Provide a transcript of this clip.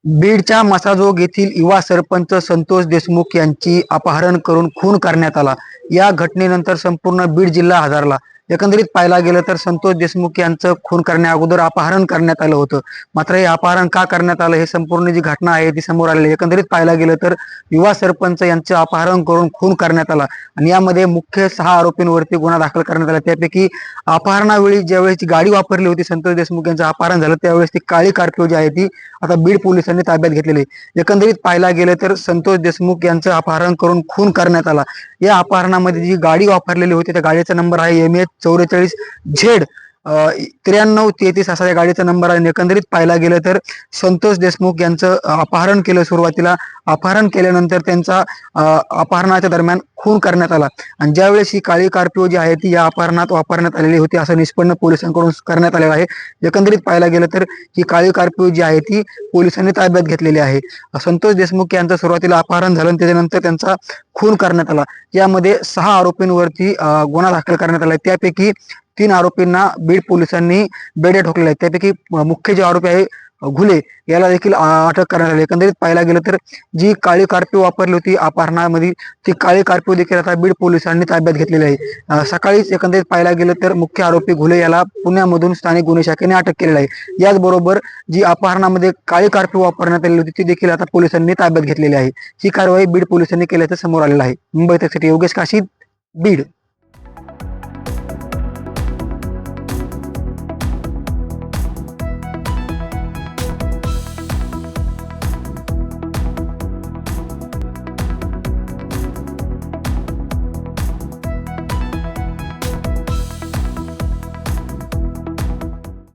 बीडच्या मसाजोग येथील युवा सरपंच संतोष देशमुख यांची अपहरण करून खून करण्यात आला। या घटनेनंतर संपूर्ण बीड जिल्हा हादरला। एकंदरीत पाहायला गेलं तर संतोष देशमुख यांचं खून करण्या अगोदर अपहरण करण्यात आलं होतं। मात्र हे अपहरण का करण्यात आलं हे संपूर्ण जी घटना आहे ती समोर आलेली आहे। एकंदरीत पाहायला गेलं तर युवा सरपंच यांचं अपहरण करून खून करण्यात आला आणि यामध्ये मुख्य 6 आरोपींवरती गुन्हा दाखल करण्यात आला। त्यापैकी अपहरणावेळी ज्यावेळेस गाडी वापरली होती संतोष देशमुख यांचं अपहरण झालं त्यावेळेस ती काळी स्कॉर्पिओ जी आहे ती आता बीड पोलिसांनी ताब्यात घेतलेली आहे। एकंदरीत पाहायला गेलं तर संतोष देशमुख यांचं अपहरण करून खून करण्यात आला। या अपहरणामध्ये जी गाडी वापरलेली होती त्या गाडीचा नंबर आहे MH44Z 9333 असा या गाडीचा नंबर आहे। एकंदरीत पाहायला गेलं तर संतोष देशमुख यांचं अपहरण केलं। सुरुवातीला अपहरण केल्यानंतर त्यांचा अपहरणाच्या दरम्यान खून करण्यात आला आणि ज्यावेळेस ही काळी स्कॉर्पिओ जी आहे ती या अपहरणात वापरण्यात आलेली होती असं निष्पन्न पोलिसांकडून करण्यात आलेलं आहे। एकंदरीत पाहायला गेलं तर ही काळी स्कॉर्पिओ जी आहे ती पोलिसांनी ताब्यात घेतलेली आहे। संतोष देशमुख यांचं सुरुवातीला अपहरण झालं त्याच्यानंतर त्यांचा खून करण्यात आला। यामध्ये 6 आरोपींवरती गुन्हा दाखल करण्यात आला। त्यापैकी 3 आरोपींना बीड पोलिसांनी बेड्या ठोकलेल्या आहेत। त्यापैकी मुख्य जे आरोपी आहे घुले याला देखील अटक करण्यात आली। एकंदरीत पाहायला गेलं तर जी काळी स्कॉर्पिओ वापरली होती अपहरणामध्ये ती काळी स्कॉर्पिओ देखील आता बीड पोलिसांनी ताब्यात घेतलेली आहे। सकाळीच एकंदरीत पाहायला गेलं तर मुख्य आरोपी घुले याला पुण्यामधून स्थानिक गुन्हे शाखेने अटक केलेली आहे। याचबरोबर जी अपहरणामध्ये काळी स्कॉर्पिओ वापरण्यात आलेली होती ती देखील आता पोलिसांनी ताब्यात घेतलेली आहे। ही कारवाई बीड पोलिसांनी केल्याचं समोर आलेलं आहे। मुंबई तक योगेश काशी, बीड।